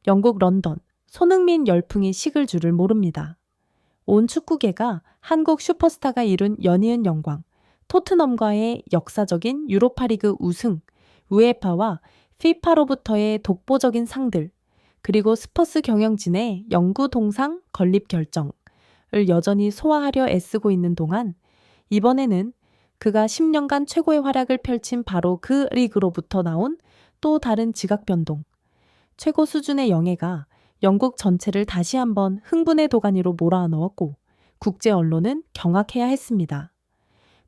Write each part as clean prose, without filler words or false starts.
영국 런던, 손흥민 열풍이 식을 줄을 모릅니다. 온 축구계가 한국 슈퍼스타가 이룬 연이은 영광, 토트넘과의 역사적인 유로파리그 우승, 우에파와 피파로부터의 독보적인 상들, 그리고 스퍼스 경영진의 영구 동상 건립 결정을 여전히 소화하려 애쓰고 있는 동안 이번에는 그가 10년간 최고의 활약을 펼친 바로 그 리그로부터 나온 또 다른 지각 변동, 최고 수준의 영예가 영국 전체를 다시 한번 흥분의 도가니로 몰아넣었고 국제 언론은 경악해야 했습니다.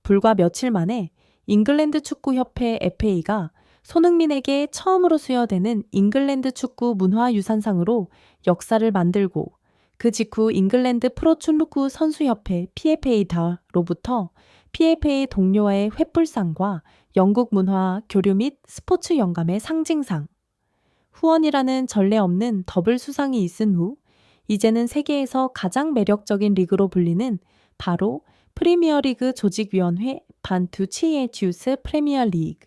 불과 며칠 만에 잉글랜드 축구협회 FA가 손흥민에게 처음으로 수여되는 잉글랜드 축구 문화유산상으로 역사를 만들고 그 직후 잉글랜드 프로축구 선수협회 PFA로부터 PFA 동료와의 횃불상과 영국 문화, 교류 및 스포츠 영감의 상징상, 후원이라는 전례 없는 더블 수상이 있은 후 이제는 세계에서 가장 매력적인 리그로 불리는 바로 프리미어리그 조직위원회 반투치에치우스 프리미어 리그,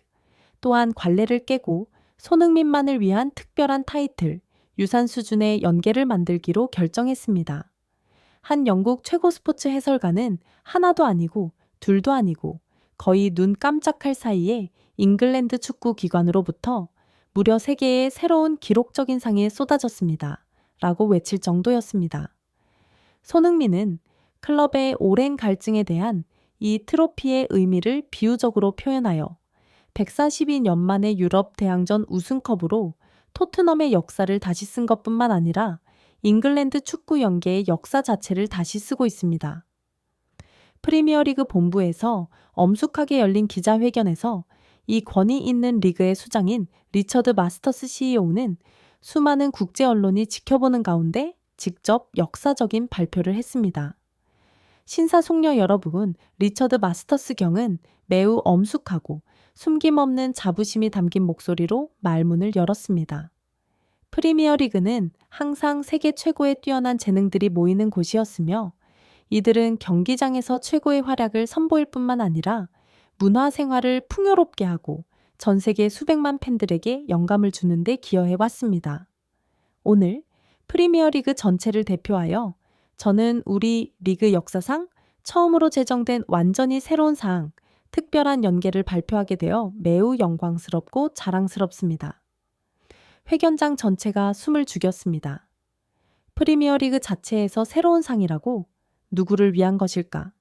또한 관례를 깨고 손흥민만을 위한 특별한 타이틀, 유산 수준의 연계를 만들기로 결정했습니다. 한 영국 최고 스포츠 해설가는 하나도 아니고 둘도 아니고 거의 눈 깜짝할 사이에 잉글랜드 축구 기관으로부터 무려 3개의 새로운 기록적인 상이 쏟아졌습니다. 라고 외칠 정도였습니다. 손흥민은 클럽의 오랜 갈증에 대한 이 트로피의 의미를 비유적으로 표현하여 142년 만의 유럽 대항전 우승컵으로 토트넘의 역사를 다시 쓴 것뿐만 아니라 잉글랜드 축구 연계의 역사 자체를 다시 쓰고 있습니다. 프리미어리그 본부에서 엄숙하게 열린 기자회견에서 이 권위 있는 리그의 수장인 리처드 마스터스 CEO는 수많은 국제 언론이 지켜보는 가운데 직접 역사적인 발표를 했습니다. 신사숙녀 여러분, 리처드 마스터스 경은 매우 엄숙하고 숨김없는 자부심이 담긴 목소리로 말문을 열었습니다. 프리미어리그는 항상 세계 최고의 뛰어난 재능들이 모이는 곳이었으며 이들은 경기장에서 최고의 활약을 선보일 뿐만 아니라 문화생활을 풍요롭게 하고 전 세계 수백만 팬들에게 영감을 주는 데 기여해 왔습니다. 오늘 프리미어리그 전체를 대표하여 저는 우리 리그 역사상 처음으로 제정된 완전히 새로운 사항, 특별한 연계를 발표하게 되어 매우 영광스럽고 자랑스럽습니다. 회견장 전체가 숨을 죽였습니다. 프리미어리그 자체에서 새로운 상이라고? 누구를 위한 것일까?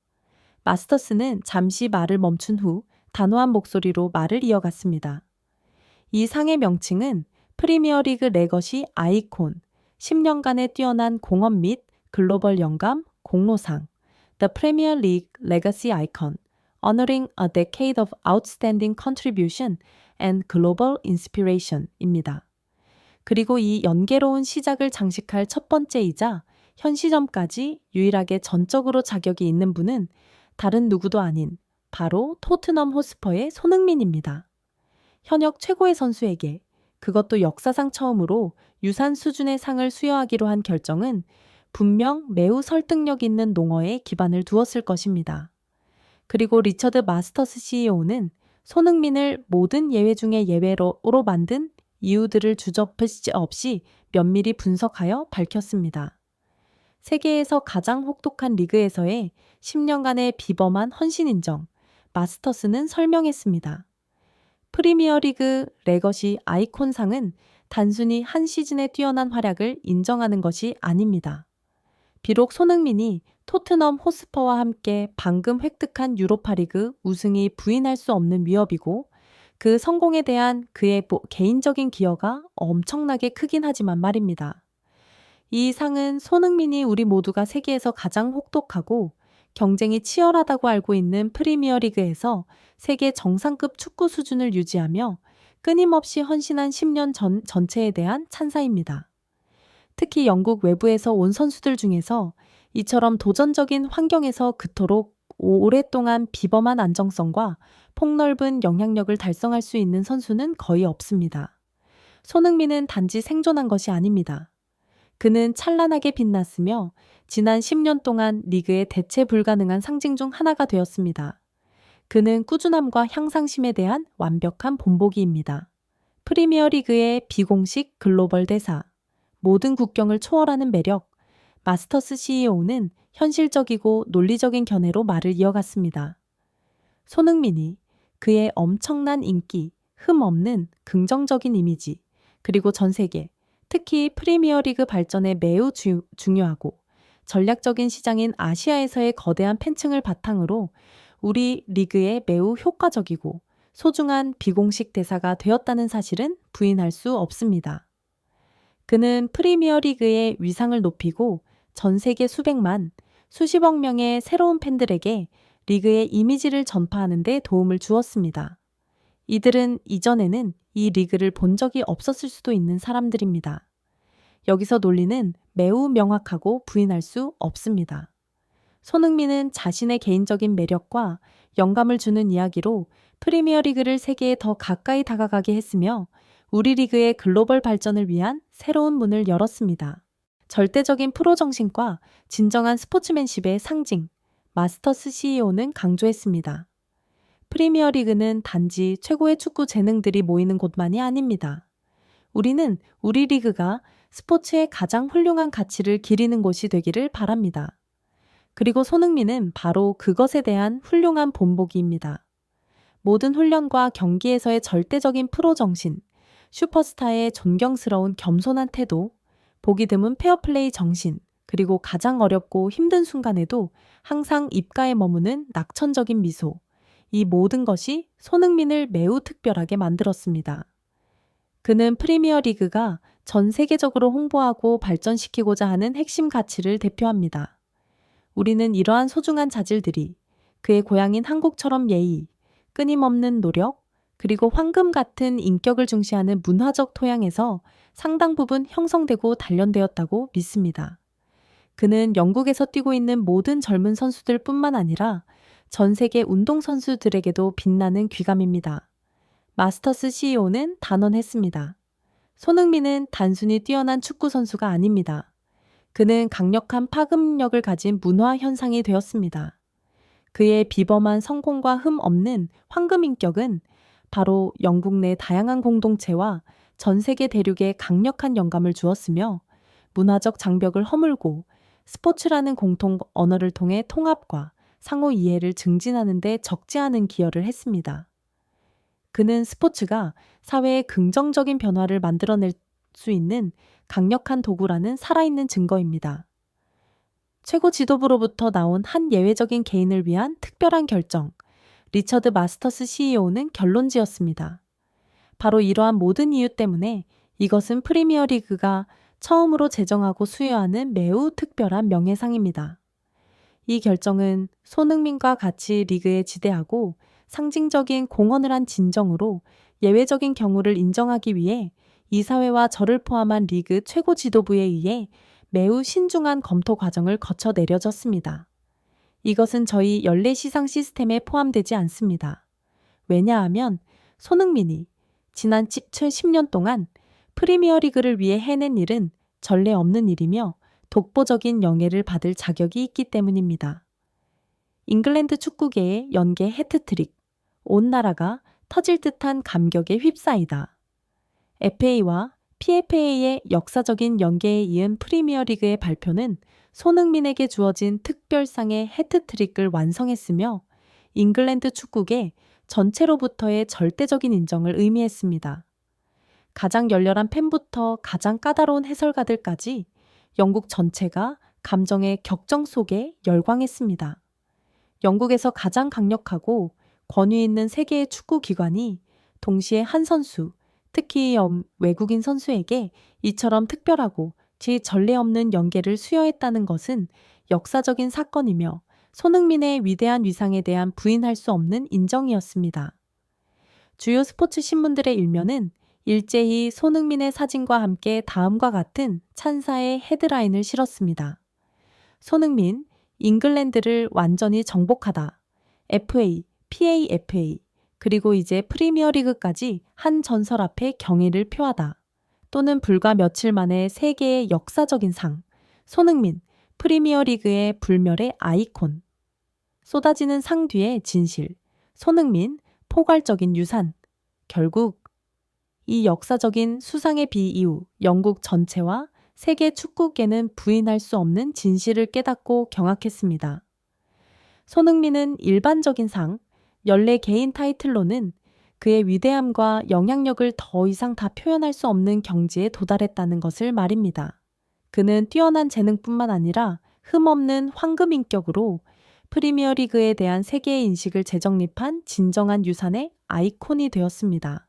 마스터스는 잠시 말을 멈춘 후 단호한 목소리로 말을 이어갔습니다. 이 상의 명칭은 프리미어리그 레거시 아이콘, 10년간의 뛰어난 공헌 및 글로벌 영감 공로상, The Premier League Legacy Icon, Honoring a Decade of Outstanding Contribution and Global Inspiration입니다. 그리고 이 연계로운 시작을 장식할 첫 번째이자 현 시점까지 유일하게 전적으로 자격이 있는 분은 다른 누구도 아닌 바로 토트넘 호스퍼의 손흥민입니다. 현역 최고의 선수에게 그것도 역사상 처음으로 유산 수준의 상을 수여하기로 한 결정은 분명 매우 설득력 있는 농어에 기반을 두었을 것입니다. 그리고 리처드 마스터스 CEO는 손흥민을 모든 예외 중의 예외로 만든 이유들을 주저없이 없이 면밀히 분석하여 밝혔습니다. 세계에서 가장 혹독한 리그에서의 10년간의 비범한 헌신 인정, 마스터스는 설명했습니다. 프리미어리그 레거시 아이콘상은 단순히 한 시즌의 뛰어난 활약을 인정하는 것이 아닙니다. 비록 손흥민이 토트넘 호스퍼와 함께 방금 획득한 유로파리그 우승이 부인할 수 없는 위협이고 그 성공에 대한 그의 개인적인 기여가 엄청나게 크긴 하지만 말입니다. 이 상은 손흥민이 우리 모두가 세계에서 가장 혹독하고 경쟁이 치열하다고 알고 있는 프리미어리그에서 세계 정상급 축구 수준을 유지하며 끊임없이 헌신한 10년 전체에 대한 찬사입니다. 특히 영국 외부에서 온 선수들 중에서 이처럼 도전적인 환경에서 그토록 오랫동안 비범한 안정성과 폭넓은 영향력을 달성할 수 있는 선수는 거의 없습니다. 손흥민은 단지 생존한 것이 아닙니다. 그는 찬란하게 빛났으며 지난 10년 동안 리그의 대체 불가능한 상징 중 하나가 되었습니다. 그는 꾸준함과 향상심에 대한 완벽한 본보기입니다. 프리미어리그의 비공식 글로벌 대사, 모든 국경을 초월하는 매력. 마스터스 CEO는 현실적이고 논리적인 견해로 말을 이어갔습니다. 손흥민이 그의 엄청난 인기, 흠 없는 긍정적인 이미지, 그리고 전 세계, 특히 프리미어리그 발전에 매우 중요하고 전략적인 시장인 아시아에서의 거대한 팬층을 바탕으로 우리 리그에 매우 효과적이고 소중한 비공식 대사가 되었다는 사실은 부인할 수 없습니다. 그는 프리미어리그의 위상을 높이고 전 세계 수백만, 수십억 명의 새로운 팬들에게 리그의 이미지를 전파하는 데 도움을 주었습니다. 이들은 이전에는 이 리그를 본 적이 없었을 수도 있는 사람들입니다. 여기서 논리는 매우 명확하고 부인할 수 없습니다. 손흥민은 자신의 개인적인 매력과 영감을 주는 이야기로 프리미어리그를 세계에 더 가까이 다가가게 했으며 우리 리그의 글로벌 발전을 위한 새로운 문을 열었습니다. 절대적인 프로 정신과 진정한 스포츠맨십의 상징, 마스터스 CEO는 강조했습니다. 프리미어리그는 단지 최고의 축구 재능들이 모이는 곳만이 아닙니다. 우리는 우리 리그가 스포츠의 가장 훌륭한 가치를 기리는 곳이 되기를 바랍니다. 그리고 손흥민은 바로 그것에 대한 훌륭한 본보기입니다. 모든 훈련과 경기에서의 절대적인 프로 정신, 슈퍼스타의 존경스러운 겸손한 태도, 보기 드문 페어플레이 정신, 그리고 가장 어렵고 힘든 순간에도 항상 입가에 머무는 낙천적인 미소, 이 모든 것이 손흥민을 매우 특별하게 만들었습니다. 그는 프리미어리그가 전 세계적으로 홍보하고 발전시키고자 하는 핵심 가치를 대표합니다. 우리는 이러한 소중한 자질들이 그의 고향인 한국처럼 예의, 끊임없는 노력, 그리고 황금 같은 인격을 중시하는 문화적 토양에서 상당 부분 형성되고 단련되었다고 믿습니다. 그는 영국에서 뛰고 있는 모든 젊은 선수들 뿐만 아니라 전 세계 운동선수들에게도 빛나는 귀감입니다. 마스터스 CEO는 단언했습니다. 손흥민은 단순히 뛰어난 축구 선수가 아닙니다. 그는 강력한 파급력을 가진 문화 현상이 되었습니다. 그의 비범한 성공과 흠 없는 황금 인격은 바로 영국 내 다양한 공동체와 전 세계 대륙에 강력한 영감을 주었으며 문화적 장벽을 허물고 스포츠라는 공통 언어를 통해 통합과 상호 이해를 증진하는 데 적지 않은 기여를 했습니다. 그는 스포츠가 사회에 긍정적인 변화를 만들어낼 수 있는 강력한 도구라는 살아있는 증거입니다. 최고 지도부로부터 나온 한 예외적인 개인을 위한 특별한 결정, 리처드 마스터스 CEO는 결론지었습니다. 바로 이러한 모든 이유 때문에 이것은 프리미어리그가 처음으로 제정하고 수여하는 매우 특별한 명예상입니다. 이 결정은 손흥민과 같이 리그에 지대하고 상징적인 공헌을 한 진정으로 예외적인 경우를 인정하기 위해 이사회와 저를 포함한 리그 최고 지도부에 의해 매우 신중한 검토 과정을 거쳐 내려졌습니다. 이것은 저희 연례 시상 시스템에 포함되지 않습니다. 왜냐하면 손흥민이 지난 10년 동안 프리미어리그를 위해 해낸 일은 전례 없는 일이며 독보적인 영예를 받을 자격이 있기 때문입니다. 잉글랜드 축구계의 연계 해트트릭, 온 나라가 터질 듯한 감격에 휩싸이다. FA와 PFA의 역사적인 연계에 이은 프리미어리그의 발표는 손흥민에게 주어진 특별상의 해트트릭을 완성했으며 잉글랜드 축구계 전체로부터의 절대적인 인정을 의미했습니다. 가장 열렬한 팬부터 가장 까다로운 해설가들까지 영국 전체가 감정의 격정 속에 열광했습니다. 영국에서 가장 강력하고 권위 있는 세계의 축구 기관이 동시에 한 선수, 특히 외국인 선수에게 이처럼 특별하고 전례 없는 연계를 수여했다는 것은 역사적인 사건이며 손흥민의 위대한 위상에 대한 부인할 수 없는 인정이었습니다. 주요 스포츠 신문들의 일면은 일제히 손흥민의 사진과 함께 다음과 같은 찬사의 헤드라인을 실었습니다. 손흥민, 잉글랜드를 완전히 정복하다. FA, PAFA, 그리고 이제 프리미어리그까지 한 전설 앞에 경의를 표하다. 또는 불과 며칠 만에 세계의 역사적인 상, 손흥민, 프리미어리그의 불멸의 아이콘. 쏟아지는 상 뒤의 진실, 손흥민, 포괄적인 유산. 결국 이 역사적인 수상의 비 이후 영국 전체와 세계 축구계는 부인할 수 없는 진실을 깨닫고 경악했습니다. 손흥민은 일반적인 상, 14개인 타이틀로는 그의 위대함과 영향력을 더 이상 다 표현할 수 없는 경지에 도달했다는 것을 말입니다. 그는 뛰어난 재능뿐만 아니라 흠없는 황금 인격으로 프리미어리그에 대한 세계의 인식을 재정립한 진정한 유산의 아이콘이 되었습니다.